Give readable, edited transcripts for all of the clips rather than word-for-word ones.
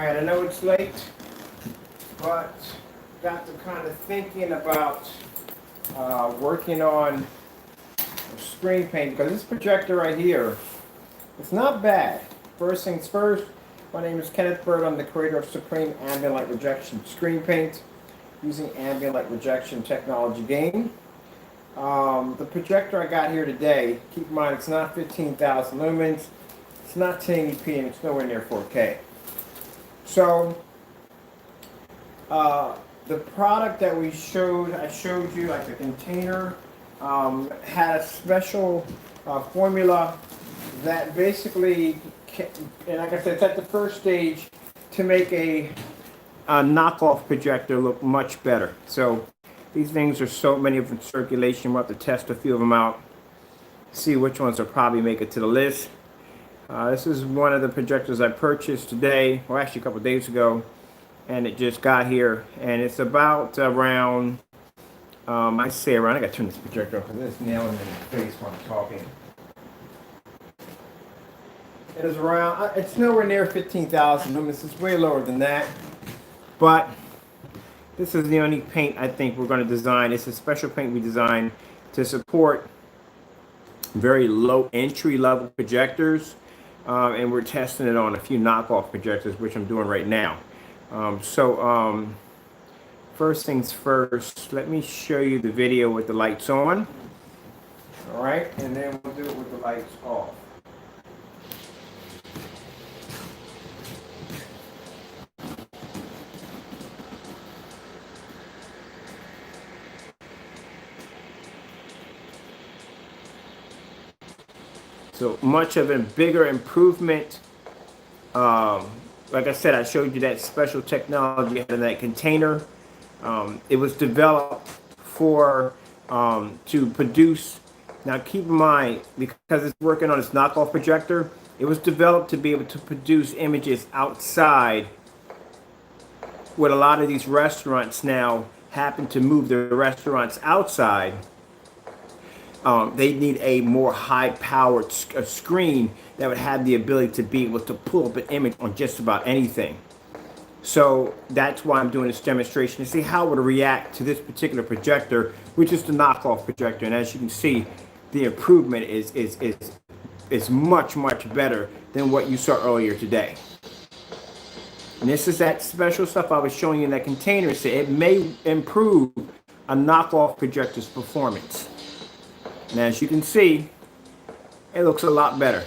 Alright, I know it's late, but got to kind of thinking about working on screen paint, because this projector right here, it's not bad. First things first, my name is Kenneth Bird. I'm the creator of Supreme Ambient Light Rejection Screen Paint using ambient light rejection technology gain. The projector I got here today, keep in mind it's not 15,000 lumens, it's not 1080p, and it's nowhere near 4K. So, the product that I showed you, like the container, had a special formula that basically, and like I said, it's at the first stage to make a knockoff projector look much better. So these things are so many of them in circulation. We'll have to test a few of them out, see which ones will probably make it to the list. This is one of the projectors I purchased today, or actually a couple of days ago, and it just got here, and it's about around, I say around, I gotta turn this projector off because it's nailing me in the face while I'm talking. It is around, it's nowhere near 15,000 lumens, it's way lower than that, but this is the only paint I think we're going to design. It's a special paint we designed to support very low entry level projectors, and we're testing it on a few knockoff projectors, which I'm doing right now. First things first, let me show you the video with the lights on. All right, and then we'll do it with the lights off. So much of a bigger improvement. Like I said, I showed you that special technology in that container. It was developed for to produce. Now keep in mind, because it's working on its knockoff projector, it was developed to be able to produce images outside. What a lot of these restaurants now happen to move their restaurants outside. They need a more high-powered screen that would have the ability to be able to pull up an image on just about anything. So that's why I'm doing this demonstration, to see how it would react to this particular projector, which is the knockoff projector. And as you can see, the improvement is much, much better than what you saw earlier today. And this is that special stuff I was showing you in that container. So it may improve a knockoff projector's performance. And as you can see, it looks a lot better.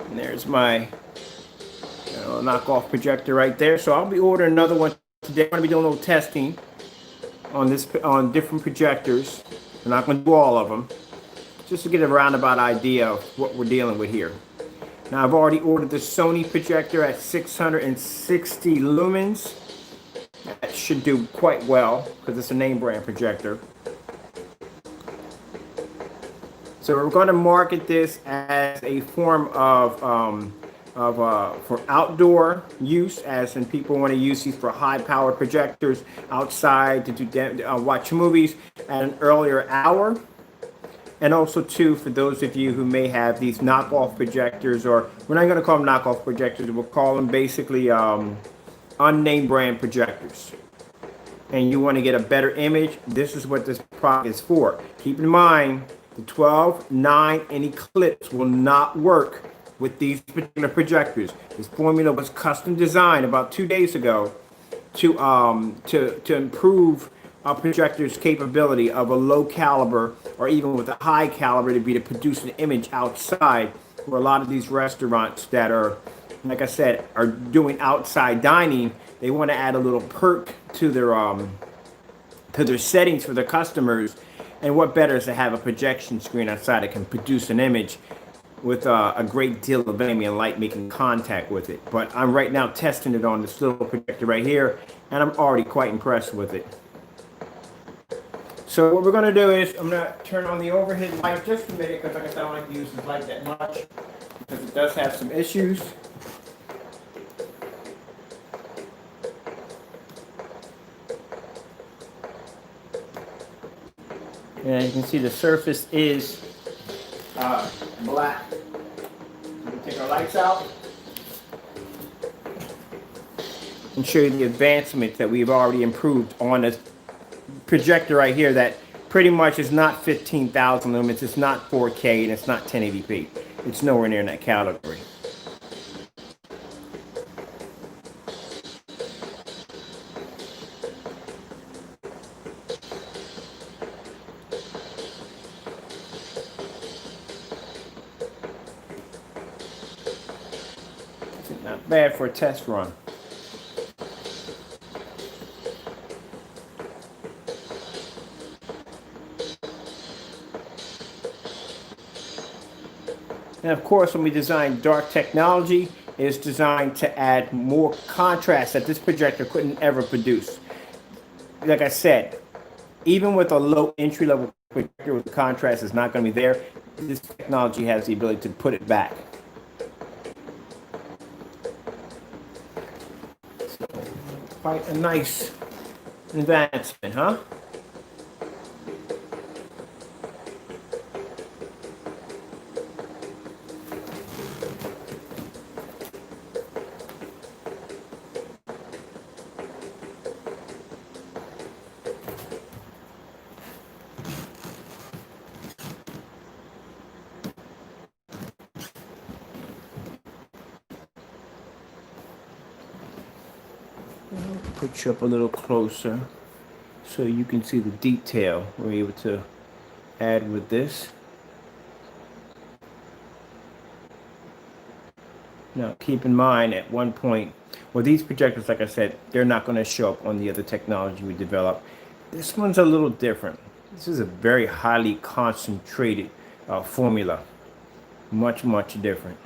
And there's my knockoff projector right there. So I'll be ordering another one today. I'm going to be doing a little testing on different projectors. I'm not going to do all of them, just to get a roundabout idea of what we're dealing with here. Now I've already ordered the Sony projector at 660 lumens. That should do quite well because it's a name brand projector. So we're going to market this as a form of for outdoor use, as in people want to use these for high-powered projectors outside to do watch movies at an earlier hour, and also too for those of you who may have these knockoff projectors, or we're not going to call them knockoff projectors, we'll call them basically unnamed brand projectors, and you want to get a better image. This is what this product is for. Keep in mind, the 12, 9, and Eclipse will not work with these particular projectors. This formula was custom designed about 2 days ago to improve a projector's capability of a low caliber, or even with a high caliber, to be to produce an image outside, for a lot of these restaurants that are, like I said, are doing outside dining. They want to add a little perk to their settings for their customers. And what better is to have a projection screen outside that can produce an image with a great deal of ambient light making contact with it. But I'm right now testing it on this little projector right here, and I'm already quite impressed with it. So what we're going to do is, I'm going to turn on the overhead light just a minute, because like I said, I don't like to use this light that much, because it does have some issues. And you can see the surface is black. Take our lights out and show you the advancements that we've already improved on this projector right here that pretty much is not 15,000 lumens, it's not 4K, and it's not 1080p. It's nowhere near in that category. It's not bad for a test run. And of course, when we design dark technology, it's designed to add more contrast that this projector couldn't ever produce. Like I said, even with a low entry-level projector, with the contrast is not going to be there, this technology has the ability to put it back. So, quite a nice advancement, huh? Put you up a little closer so you can see the detail we're able to add with this. Now keep in mind at one point, well, these projectors, like I said, they're not going to show up on the other technology we developed. This one's a little different. This is a very highly concentrated formula. Much different.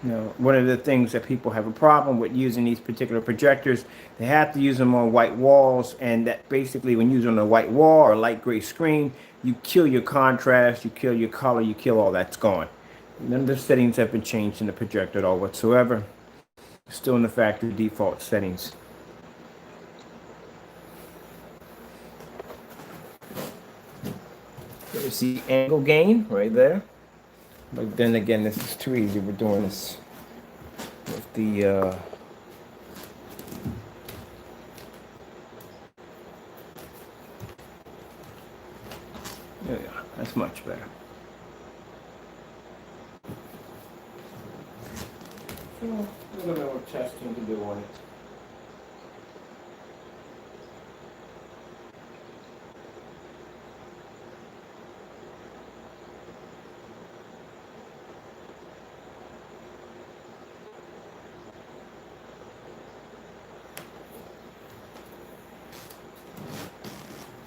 Now, one of the things that people have a problem with using these particular projectors, they have to use them on white walls, and that basically when you use on a white wall or a light gray screen, you kill your contrast, you kill your color, you kill all that's gone. None of the settings have been changed in the projector at all whatsoever. Still in the factory default settings. There's the angle gain right there. But then again, this is too easy. We're doing this with the there we go. That's much better. So, a little bit more testing to do on it.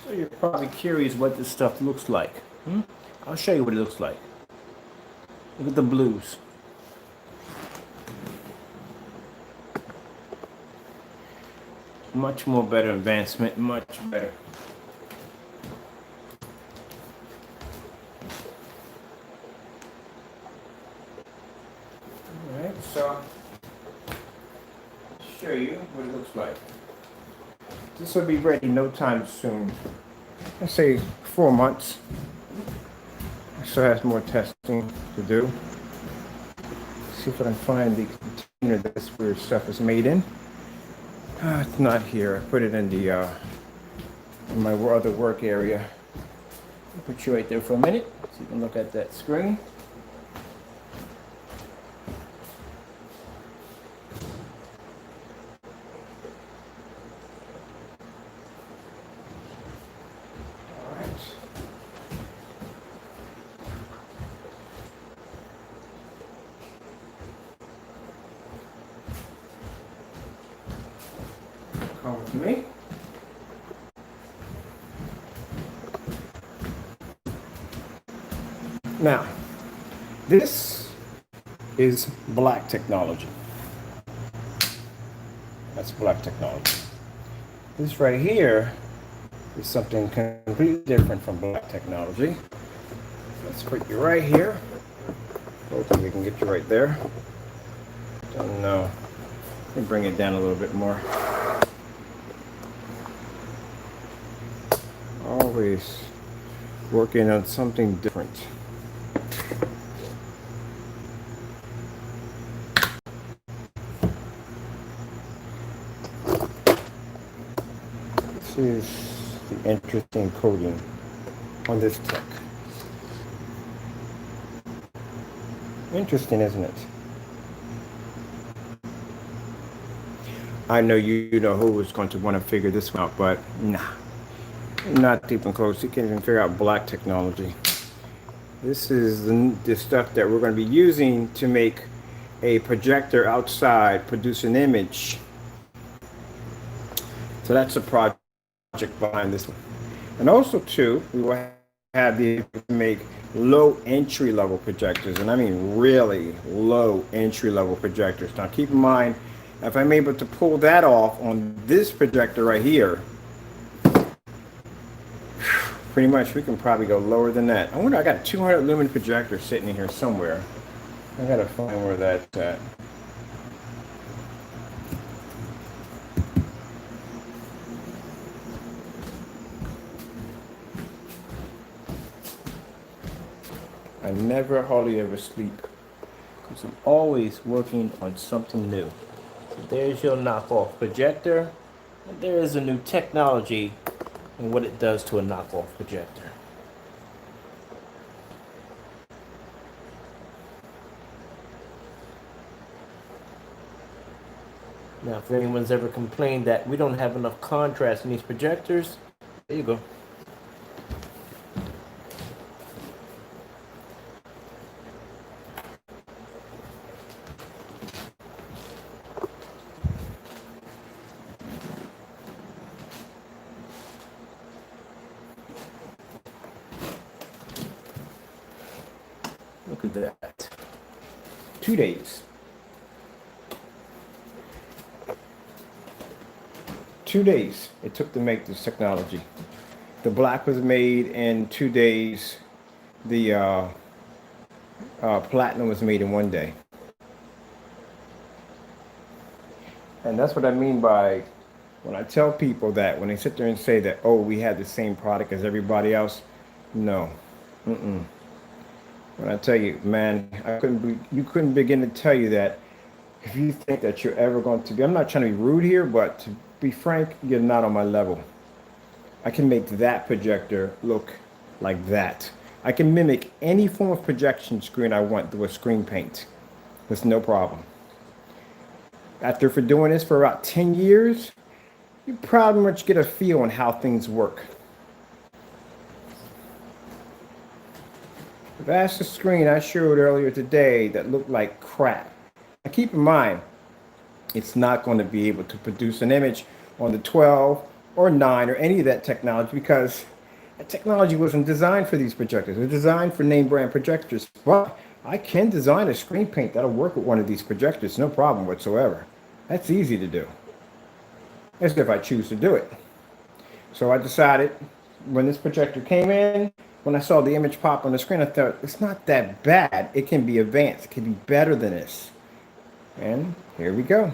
So you're probably curious what this stuff looks like. I'll show you what it looks like. Look at the blues. Much more better advancement, much better. Alright, so I'll show you what it looks like. This will be ready no time soon. Let's say 4 months. I still have more testing to do. See if I can find the container that this weird stuff is made in. It's not here. I put it in the in my other work area. I'll put you right there for a minute so you can look at that screen. Come with me. Now, this is black technology. That's black technology. This right here is something completely different from black technology. Let's put you right here. Hopefully we can get you right there. Don't know. Let me bring it down a little bit more. Always working on something different. This is the interesting coating on this tech. Interesting, isn't it? I know you know who was going to want to figure this one out, but nah, not even close. You can't even figure out black technology. This is the stuff that we're going to be using to make a projector outside produce an image. So that's a project behind this one. And also too, we will have the ability to make low entry level projectors, and I mean really low entry level projectors. Now keep in mind, if I'm able to pull that off on this projector right here, pretty much we can probably go lower than that. I wonder, I got a 200 lumen projector sitting in here somewhere. I gotta find where that's at. I never hardly ever sleep because I'm always working on something new. So there's your knockoff projector. And there is a new technology and what it does to a knockoff projector. Now, if anyone's ever complained that we don't have enough contrast in these projectors, there you go. Look at that. 2 days. 2 days it took to make this technology. The black was made in 2 days. The platinum was made in 1 day. And that's what I mean by when I tell people that, when they sit there and say that, oh, we had the same product as everybody else. No. Mm-mm. When I tell you, man, you couldn't begin to tell you that if you think that you're ever going to be, I'm not trying to be rude here, but to be frank, you're not on my level. I can make that projector look like that. I can mimic any form of projection screen I want through a screen paint. There's no problem. After doing this for about 10 years, you pretty much get a feel on how things work. That's the screen I showed earlier today that looked like crap. Now keep in mind, it's not going to be able to produce an image on the 12 or 9 or any of that technology because that technology wasn't designed for these projectors. It was designed for name brand projectors. But I can design a screen paint that'll work with one of these projectors, no problem whatsoever. That's easy to do. That's if I choose to do it. So I decided when this projector came in, when I saw the image pop on the screen, I thought, it's not that bad. It can be advanced. It can be better than this. And here we go.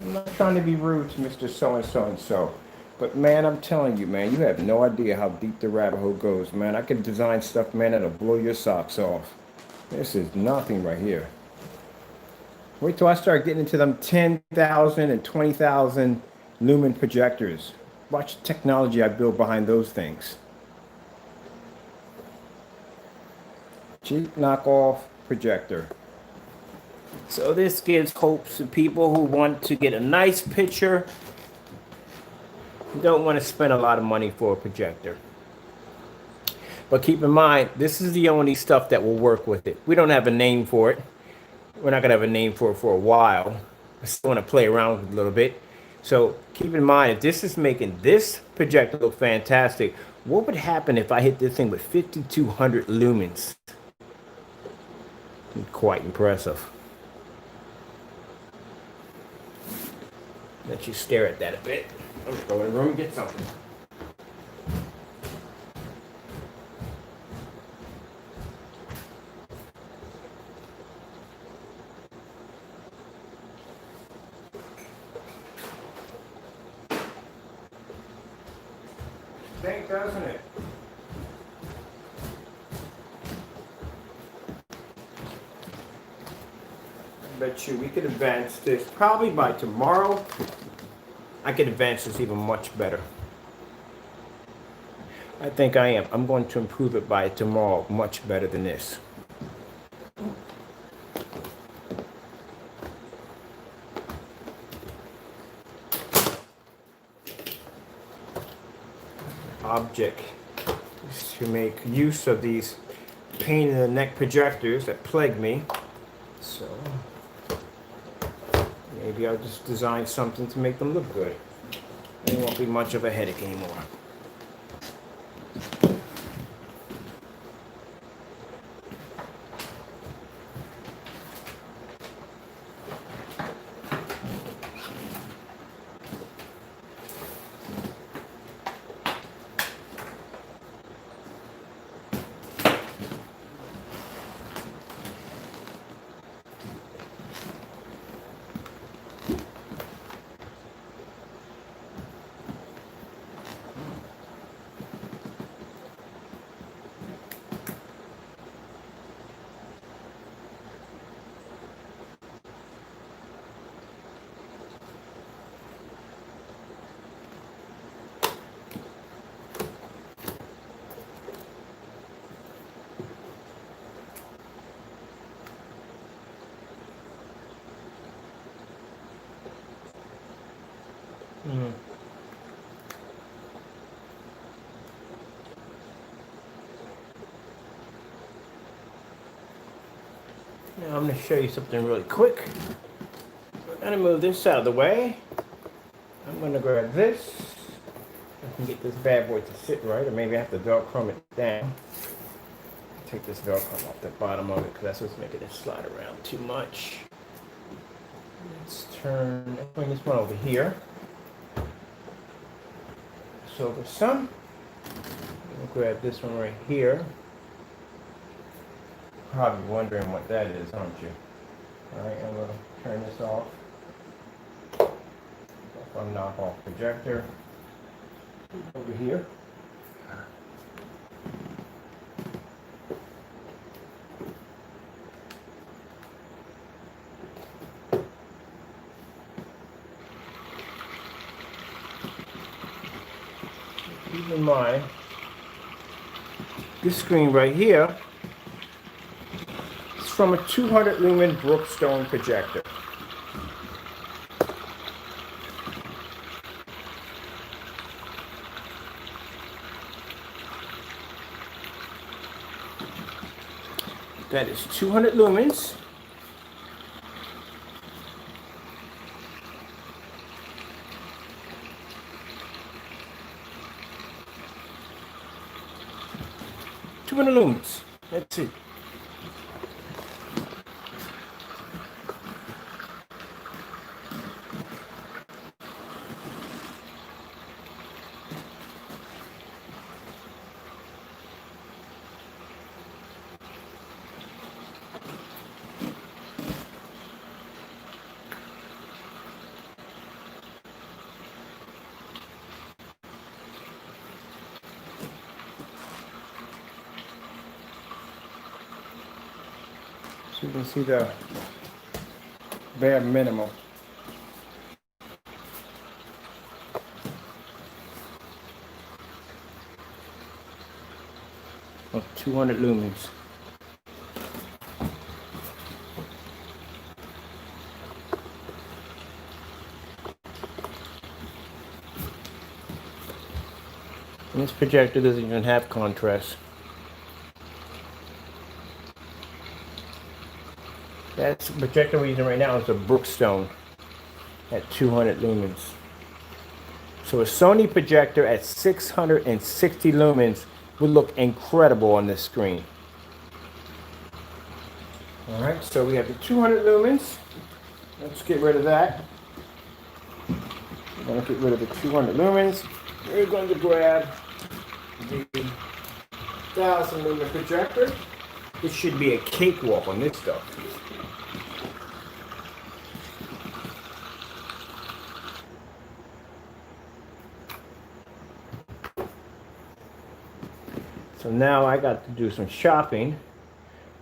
I'm not trying to be rude to Mr. So-and-so and so. But man, I'm telling you, man, you have no idea how deep the rabbit hole goes, man. I can design stuff, man, that'll blow your socks off. This is nothing right here. Wait till I start getting into them 10,000 and 20,000 lumen projectors. Watch the technology I build behind those things. Cheap knockoff projector. So this gives hope to people who want to get a nice picture. You don't want to spend a lot of money for a projector. But keep in mind, this is the only stuff that will work with it. We don't have a name for it. We're not going to have a name for it for a while. I still want to play around with it a little bit. So keep in mind, if this is making this projector look fantastic, what would happen if I hit this thing with 5,200 lumens? Quite impressive. Let you stare at that a bit. Let's go in the room and get something. Think, doesn't it? I bet you we could advance this probably by tomorrow. I could advance this even much better. I think I am. I'm going to improve it by tomorrow much better than this. Object is to make use of these pain in the neck projectors that plague me. So maybe I'll just design something to make them look good. It won't be much of a headache anymore. Now I'm going to show you something really quick. We're going to move this out of the way. I'm going to grab this. I can get this bad boy to sit right, or maybe I have to Velcro it down. Take this Velcro off the bottom of it because that's what's making it slide around too much. Let's bring this one over here. So over some. We'll grab this one right here. Probably wondering what that is, aren't you? Alright, I'm going to turn this off. I'll knock off projector. Over here. Keep in mind, this screen right here is from a 200 lumen Brookstone projector. That is 200 lumens. Lumens. That's it. So you can see the bare minimum. Of 200 lumens. And this projector doesn't even have contrast. That's the projector we're using right now is a Brookstone at 200 lumens. So a Sony projector at 660 lumens would look incredible on this screen. All right, so we have the 200 lumens. Let's get rid of that. I'm going to get rid of the 200 lumens. We're going to grab the 1000 lumen projector. This should be a cakewalk on this stuff. So now I got to do some shopping.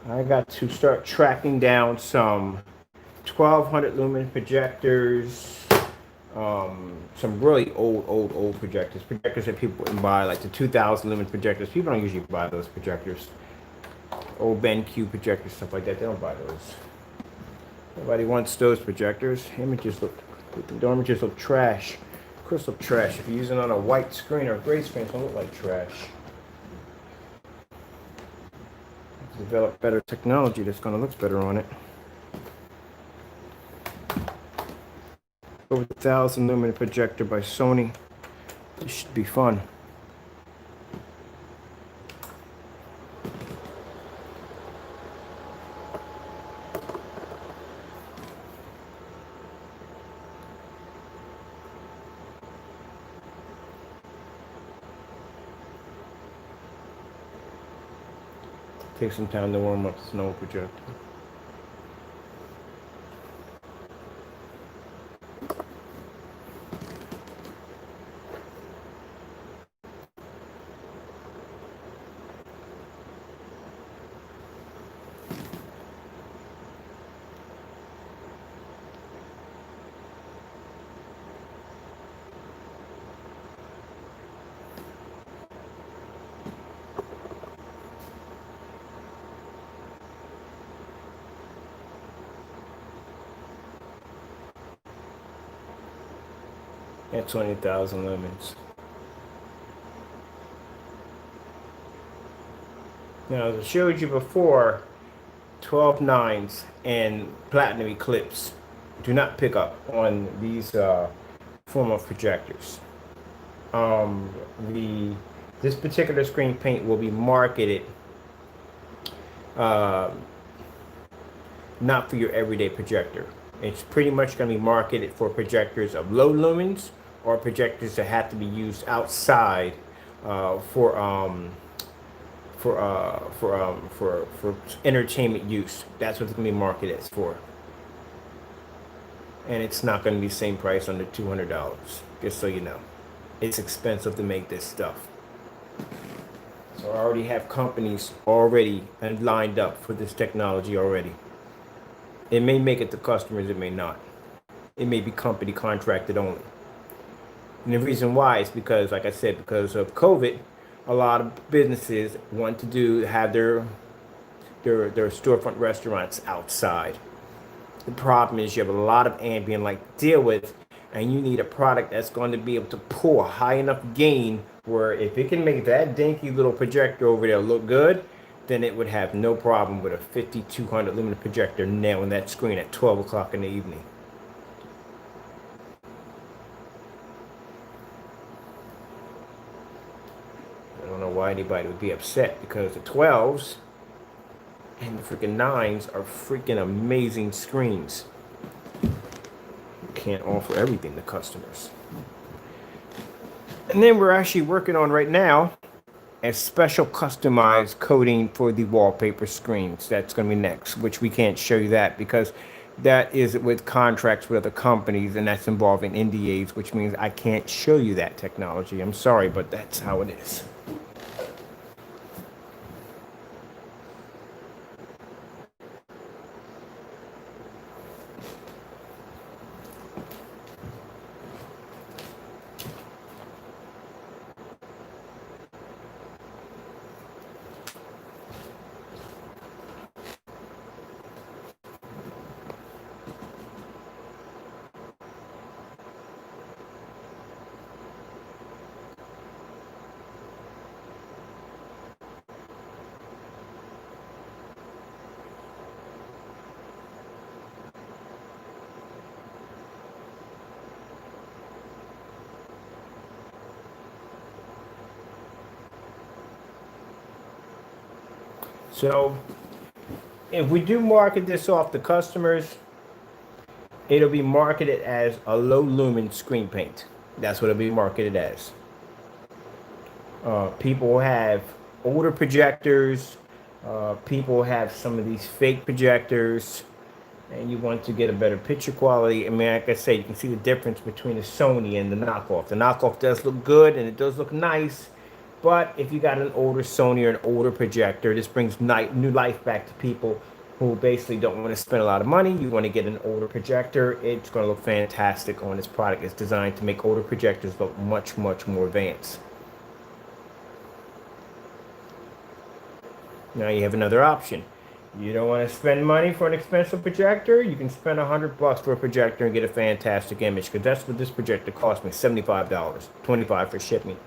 I got to start tracking down some 1200 lumen projectors, some really old projectors that people wouldn't buy, like the 2000 lumen projectors. People don't usually buy those projectors. Old BenQ projectors, stuff like that. They don't buy those. Nobody wants those projectors. The images look trash. Of course, look trash. If you're using it on a white screen or a gray screen, it's gonna look like trash. Develop better technology that's gonna look better on it. Over 1000 lumen projector by Sony. This should be fun. Take some time to warm up the snow projector. At 20,000 lumens. Now, as I showed you before, 12 nines and platinum eclipse do not pick up on these form of projectors. This particular screen paint will be marketed not for your everyday projector. It's pretty much going to be marketed for projectors of low lumens or projectors that have to be used outside for entertainment use. That's what it's going to be marketed as for. And it's not going to be the same price, under $200, just so you know. It's expensive to make this stuff. So I already have companies already lined up for this technology already. It may make it to customers, it may not. It may be company contracted only. And the reason why is because, like I said, because of COVID, a lot of businesses want to have their storefront restaurants outside. The problem is you have a lot of ambient light to deal with, and you need a product that's going to be able to pull a high enough gain where if it can make that dinky little projector over there look good, then it would have no problem with a 5200 lumen projector nailing that screen at 12 o'clock in the evening. I don't know why anybody would be upset, because the 12s and the freaking 9s are freaking amazing screens. You can't offer everything to customers. And then we're actually working on right now a special customized coating for the wallpaper screens. That's going to be next, which we can't show you that because that is with contracts with other companies, and that's involving NDAs, which means I can't show you that technology. I'm sorry, but that's how it is. So if we do market this off to customers, It'll be marketed as a low lumen screen paint. That's what it'll be marketed as. People have older projectors. People have some of these fake projectors, and you want to get a better picture quality. I mean, like I say, you can see the difference between the Sony and the knockoff. The knockoff does look good and it does look nice, but if you got an older Sony or an older projector, this brings new life back to people who basically don't want to spend a lot of money. You want to get an older projector. It's going to look fantastic on this product. It's designed to make older projectors look much, much more advanced. Now you have another option. You don't want to spend money for an expensive projector? You can spend $100 for a projector and get a fantastic image, because that's what this projector cost me, $75, $25 for shipping.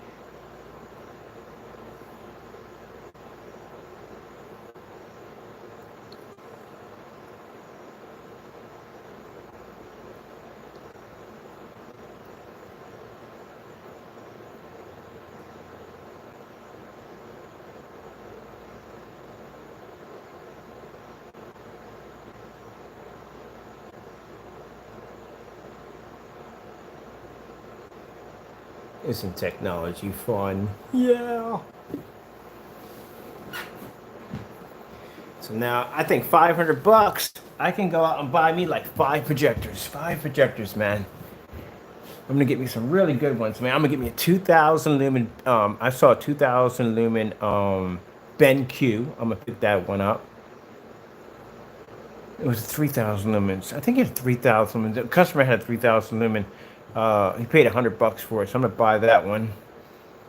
Isn't technology fun? Yeah. So now I think $500, I can go out and buy me like 5 projectors. 5 projectors, man. I'm gonna get me some really good ones, man. I'm gonna get me a 2000 lumen. I saw a 2000 lumen BenQ. I'm gonna pick that one up. It was 3,000 lumens. I think it had 3,000 lumens. The customer had 3,000 lumen. He paid $100 for it, so I'm gonna buy that one.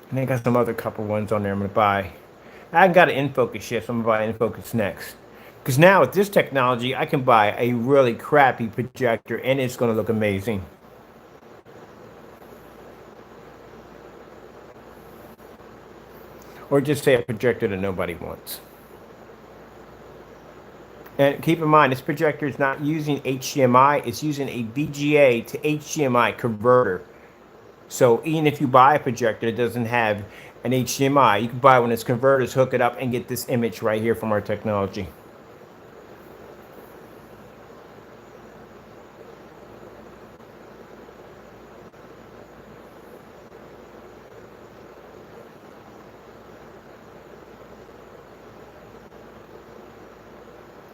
And I got some other couple ones on there I'm gonna buy. I haven't got an InFocus yet, so I'm gonna buy InFocus next. Because now with this technology, I can buy a really crappy projector and it's gonna look amazing. Or just say a projector that nobody wants. And keep in mind, this projector is not using HDMI, it's using a VGA to HDMI converter. So even if you buy a projector that doesn't have an HDMI, you can buy one that's converters, hook it up, and get this image right here from our technology.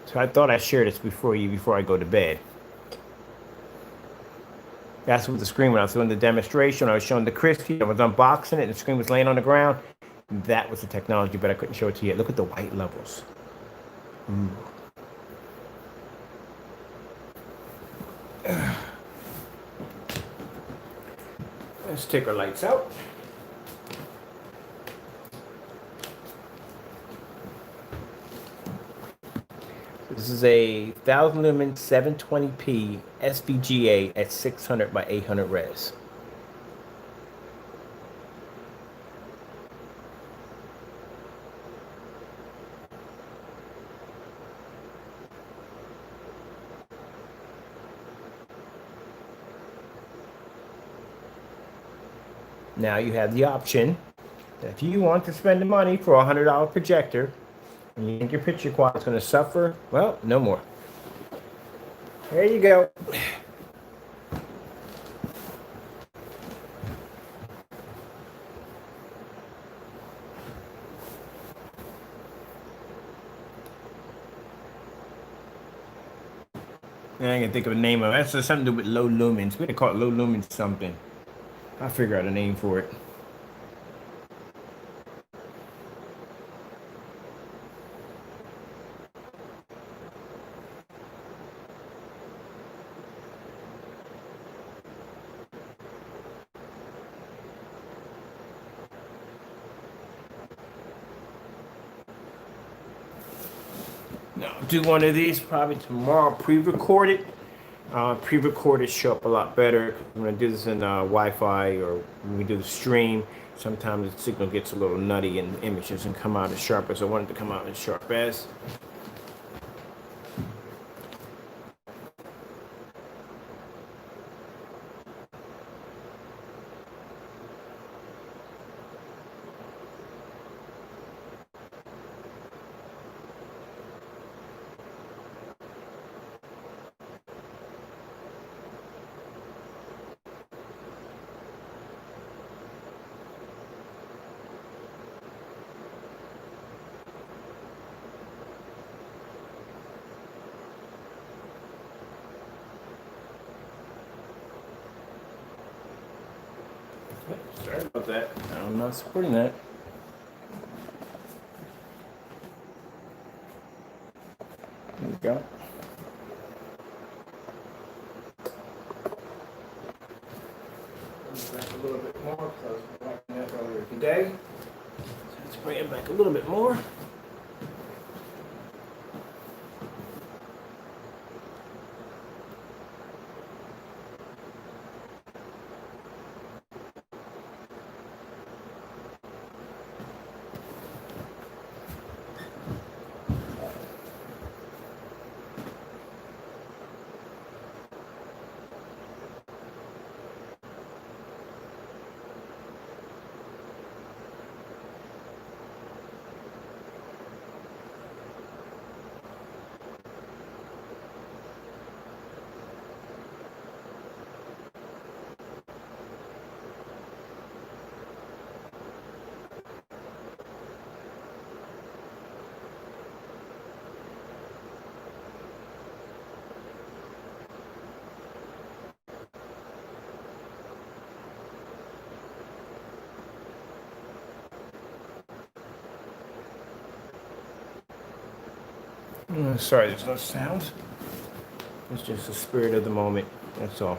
So I thought I'd share this before I go to bed. That's what the screen, when I was doing the demonstration, I was showing the Christie, I was unboxing it, and the screen was laying on the ground. That was the technology, but I couldn't show it to you yet. Look at the white levels. Ooh. Let's take our lights out. This is a 1000 lumen 720p SVGA at 600 by 800 res. Now you have the option that if you want to spend the money for a $100 projector and you think your picture quality is going to suffer, well, no more. There you go. I can think of a name of it. That's something to do with low lumens. We call it low lumens something. I'll figure out a name for it. Now, do one of these probably tomorrow, pre-recorded. Pre-recorded show up a lot better. When I do this in Wi-Fi or when we do the stream, sometimes the signal gets a little nutty and the image doesn't come out as sharp as I want it to come out as sharp as. about that. I'm not supporting that. There we go. Back a little bit more because I was watching that earlier today. So let's bring it back a little bit more. Sorry, there's no sound. It's just the spirit of the moment. That's all.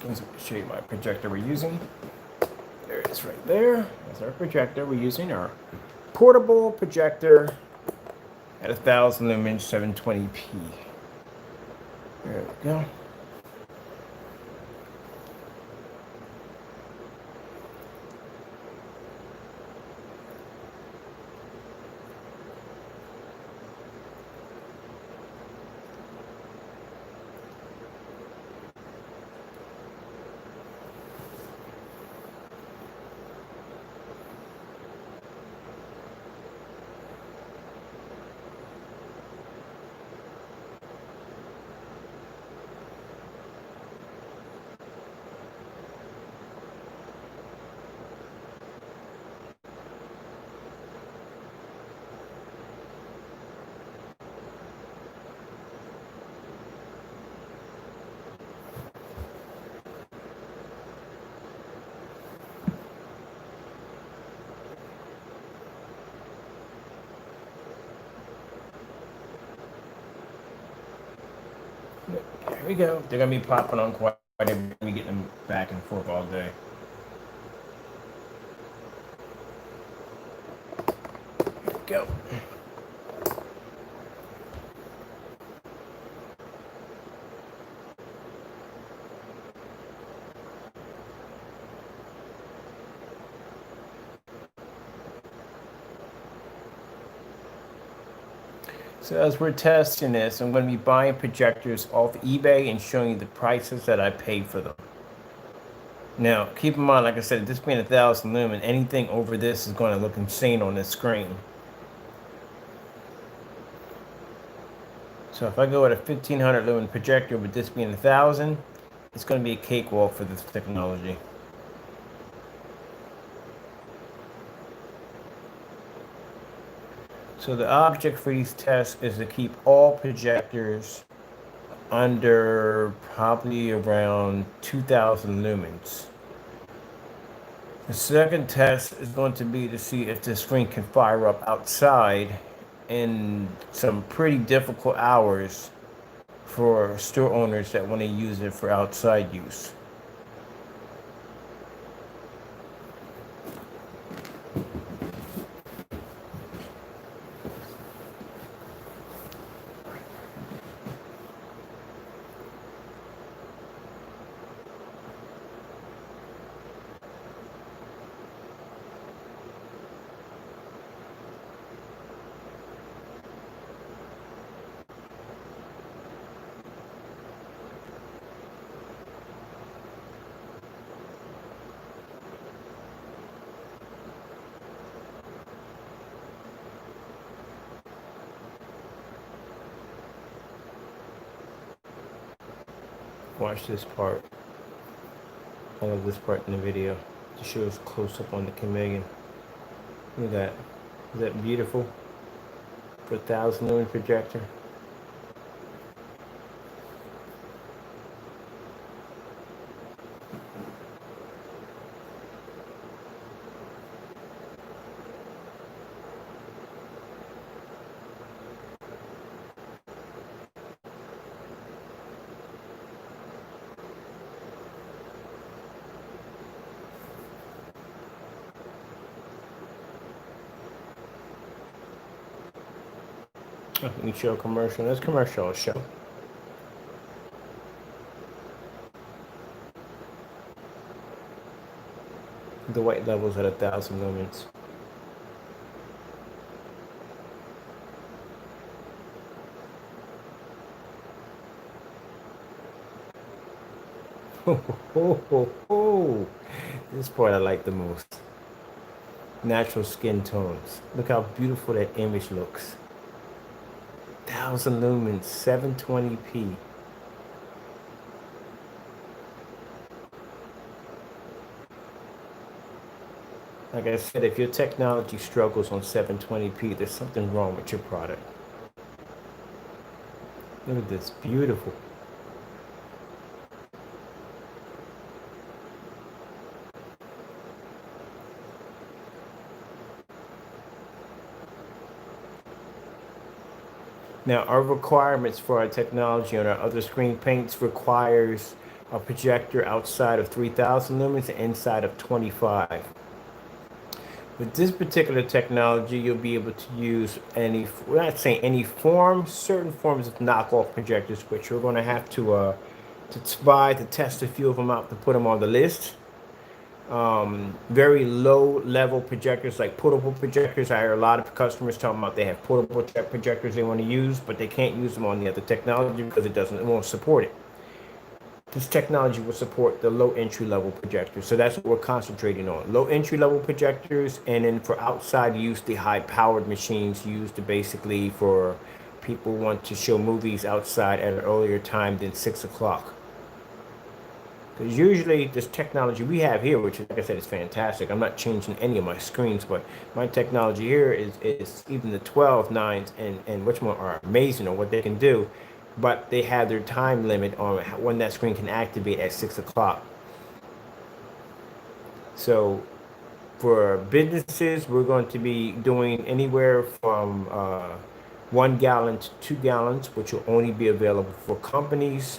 Let's show you my projector we're using. There it is right there. That's our projector. We're using our portable projector at 1000 lumens 720p. There we go. There we go. They're gonna be popping on quite a bit. We get them back and forth all day. There we go. So as we're testing this, I'm going to be buying projectors off eBay and showing you the prices that I paid for them. Now, keep in mind, like I said, this being 1000 lumen, anything over this is going to look insane on this screen. So if I go with a 1500 lumen projector with this being 1000, it's going to be a cakewalk for this technology. So the object for these tests is to keep all projectors under probably around 2000 lumens. The second test is going to be to see if the screen can fire up outside in some pretty difficult hours for store owners that want to use it for outside use. Watch this part. I love this part in the video. It shows close up on the chameleon. Look at that. Is that beautiful? For a 1,000 lumen projector. Oh, you show a commercial. That's commercial I'll show. The white levels at 1,000 lumens. This part I like the most. Natural skin tones. Look how beautiful that image looks. 1,000 lumens, 720p. Like I said, if your technology struggles on 720p, there's something wrong with your product. Look at this, beautiful. Now, our requirements for our technology on our other screen paints requires a projector outside of 3,000 lumens and inside of 25. With this particular technology, you'll be able to use we're not saying any form, certain forms of knockoff projectors, which we're going to have to buy to test a few of them out to put them on the list. Very low level projectors like portable projectors. I hear a lot of customers talking about they have portable projectors they want to use, but they can't use them on the other technology because it won't support it. This technology will support the low entry level projectors. So that's what we're concentrating on. Low entry level projectors, and then for outside use, the high powered machines used to basically for people who want to show movies outside at an earlier time than 6 o'clock. Because usually this technology we have here, which like I said is fantastic. I'm not changing any of my screens, but my technology here is even the 12/9s and which one are amazing on what they can do. But they have their time limit on when that screen can activate at 6 o'clock. So for businesses, we're going to be doing anywhere from 1 gallon to 2 gallons, which will only be available for companies.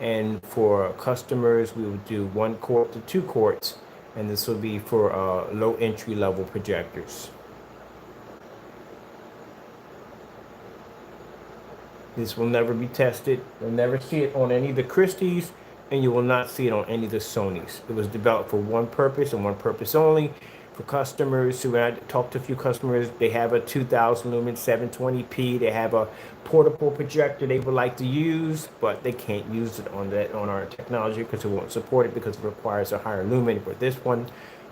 And for customers, we will do 1 quart to 2 quarts. And this will be for low entry level projectors. This will never be tested. You'll never see it on any of the Christie's, and you will not see it on any of the Sonys. It was developed for one purpose and one purpose only. For customers who had talked to a few customers, they have a 2,000 lumen 720p. They have a portable projector they would like to use, but they can't use it on our technology because it won't support it because it requires a higher lumen. But this one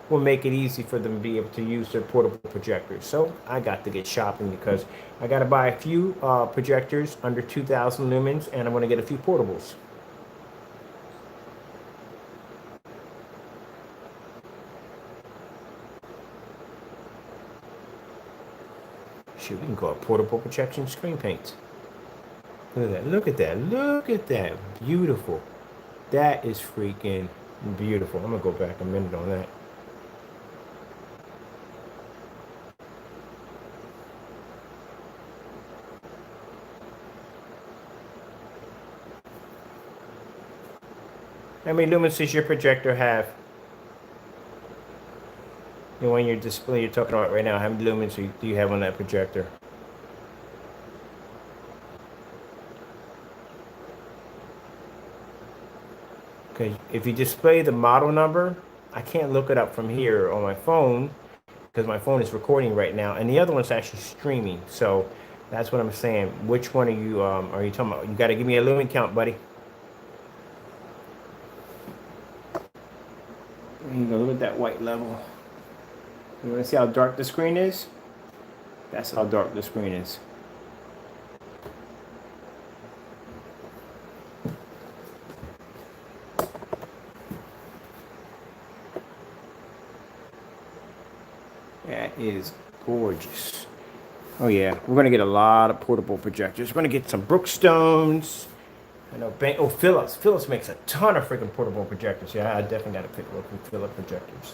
will make it easy for them to be able to use their portable projectors. So I got to get shopping because I got to buy a few projectors under 2,000 lumens, and I'm going to get a few portables. Shoot, we can go a portable projection screen paint. Look at that, look at that, look at that. Beautiful. That is freaking beautiful. I'm going to go back a minute on that. How many lumens does your projector have? The one your display you're talking about right now, how many lumens do you have on that projector? Okay, if you display the model number, I can't look it up from here on my phone because my phone is recording right now, and the other one's actually streaming. So that's what I'm saying. Which one are you talking about? You got to give me a lumen count, buddy. There you go. Look at that white level. You want to see how dark the screen is? That's how dark the screen is. that is gorgeous. Oh yeah, we're gonna get a lot of portable projectors. We're gonna get some Brookstones. I know Philips. Philips makes a ton of freaking portable projectors. Yeah, I definitely gotta pick up some Philips projectors.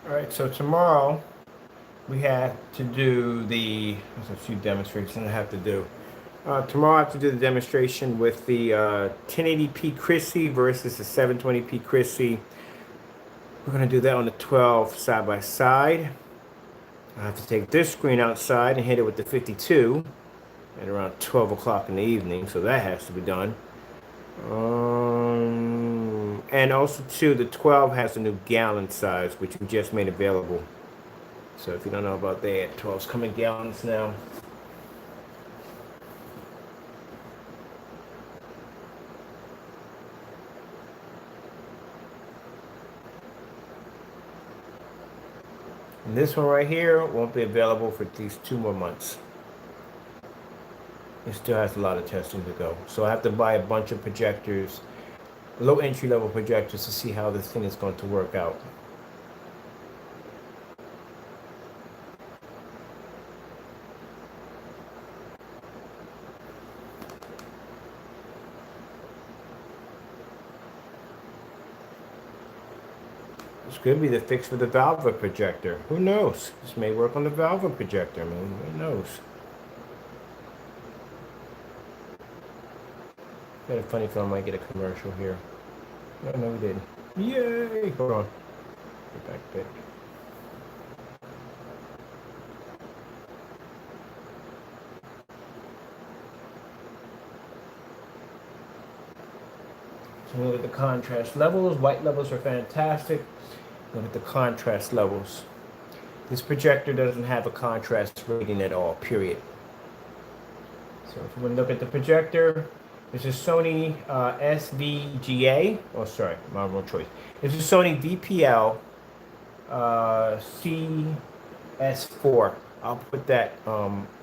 All right, so tomorrow we have to do there's a few demonstrations I have to do. Tomorrow I have to do the demonstration with the 1080p Chrissy versus the 720p Chrissy. We're gonna do that on the 12 side by side. I have to take this screen outside and hit it with the 52 at around 12 o'clock in the evening, so that has to be done. And also too, the 12 has a new gallon size, which we just made available. So if you don't know about that, 12's come in gallons now. And this one right here won't be available for at least 2 more months. It still has a lot of testing to go. So I have to buy a bunch of projectors, low entry level projectors, to see how this thing is going to work out. This could be the fix for the Valve projector. Who knows? This may work on the Valve projector, man. Who knows? Got a funny feeling I might get a commercial here. No, we didn't. Yay! Hold on. Get back there. So look at the contrast levels. White levels are fantastic. Look at the contrast levels. This projector doesn't have a contrast rating at all, period. So if you want to look at the projector, this is Sony SVGA. Oh, sorry, my wrong choice. This is Sony VPL CS4. I'll put that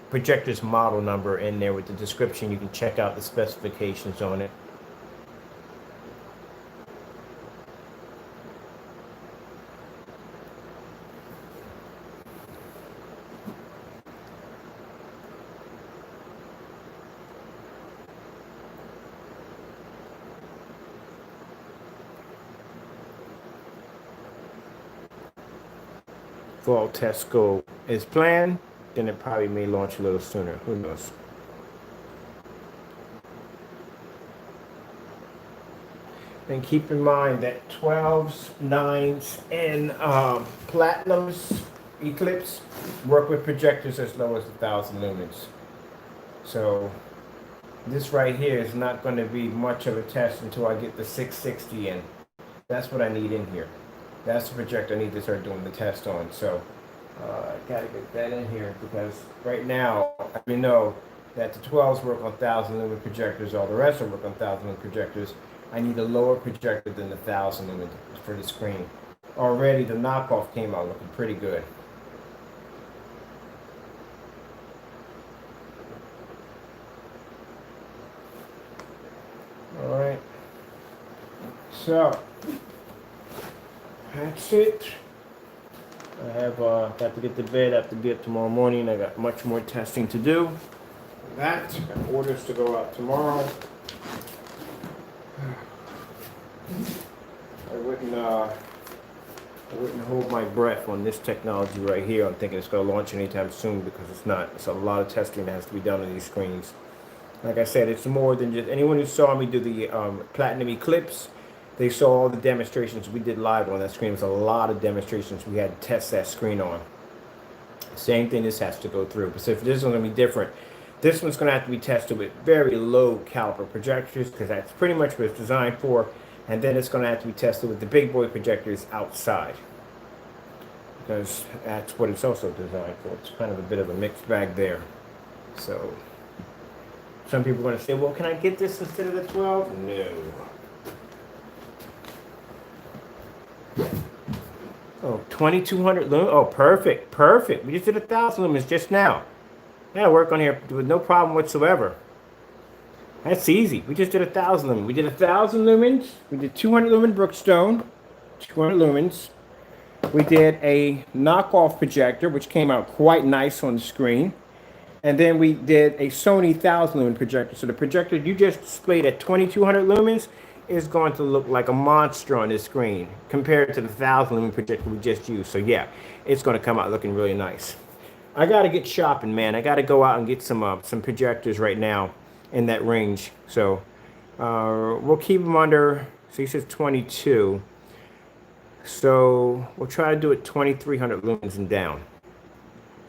projector's model number in there with the description. You can check out the specifications on it. Fall test go as planned, then it probably may launch a little sooner. Who knows? And keep in mind that 12s, 9s, and platinums, Eclipse, work with projectors as low as 1,000 lumens. So this right here is not going to be much of a test until I get the 660 in. That's what I need in here. That's the projector I need to start doing the test on. So I gotta get that in here because right now I know that the 12s work on 1,000 lumen projectors, all the rest will work on 1,000 lumen projectors. I need a lower projector than the 1,000 lumen for the screen. Already the knockoff came out looking pretty good. All right, so that's it. I have got to get to bed. I have to get tomorrow morning. I got much more testing to do. That orders to go out tomorrow. I wouldn't hold my breath on this technology right here. I'm thinking it's going to launch anytime soon because it's not. It's a lot of testing that has to be done on these screens. Like I said, it's more than just anyone who saw me do the Platinum Eclipse. They saw all the demonstrations we did live on that screen. It was a lot of demonstrations we had to test that screen on. Same thing this has to go through. But if this is going to be different, this one's going to have to be tested with very low caliber projectors because that's pretty much what it's designed for. And then it's going to have to be tested with the big boy projectors outside because that's what it's also designed for. It's kind of a bit of a mixed bag there. So some people are going to say, well, can I get this instead of the 12? No. Oh, 2,200 lumens. Oh, perfect, perfect. We just did 1,000 lumens just now. That'll work on here with no problem whatsoever. That's easy. We just did 1,000 lumens. We did 1,000 lumens. We did 200 lumen Brookstone, 200 lumens. We did a knockoff projector, which came out quite nice on the screen. And then we did a Sony 1,000 lumen projector. So the projector you just displayed at 2,200 lumens is going to look like a monster on this screen compared to the 1,000 lumen projector we just used. So yeah, it's going to come out looking really nice. I got to get shopping, man. I got to go out and get some projectors right now in that range. So we'll keep them under, so he says 22. So we'll try to do it 2,300 lumens and down.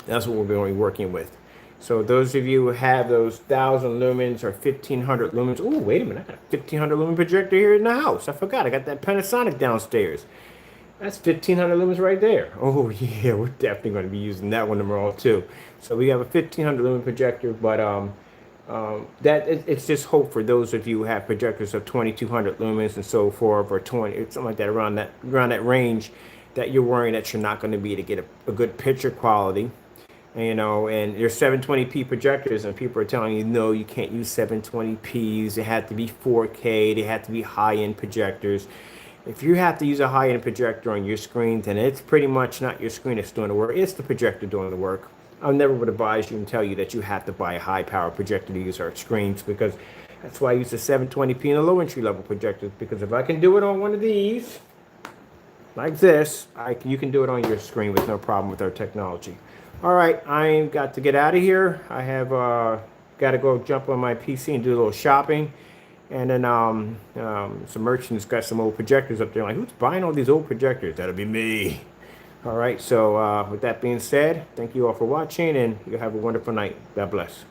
That's what we're going to be working with. So those of you who have those 1,000 lumens or 1,500 lumens. Oh, wait a minute. I got a 1,500 lumen projector here in the house. I forgot. I got that Panasonic downstairs. That's 1,500 lumens right there. Oh, yeah. We're definitely going to be using that one tomorrow, too. So we have a 1,500 lumen projector, but it's just hope for those of you who have projectors of 2,200 lumens and so forth, or 20, something like that, around that range, that you're worrying that you're not going to be able to get a good picture quality. You know, and there's 720p projectors, and people are telling you, no, you can't use 720p's. They have to be 4K. They have to be high-end projectors. If you have to use a high-end projector on your screen, then it's pretty much not your screen that's doing the work. It's the projector doing the work. I never would advise you and tell you that you have to buy a high-power projector to use our screens, because that's why I use the 720p and the low entry-level projectors, because if I can do it on one of these, like this, you can do it on your screen with no problem with our technology. All right, I got to get out of here. I have got to go jump on my PC and do a little shopping. And then some merchants got some old projectors up there. Like, who's buying all these old projectors? That'll be me. All right, so with that being said, thank you all for watching, and you have a wonderful night. God bless.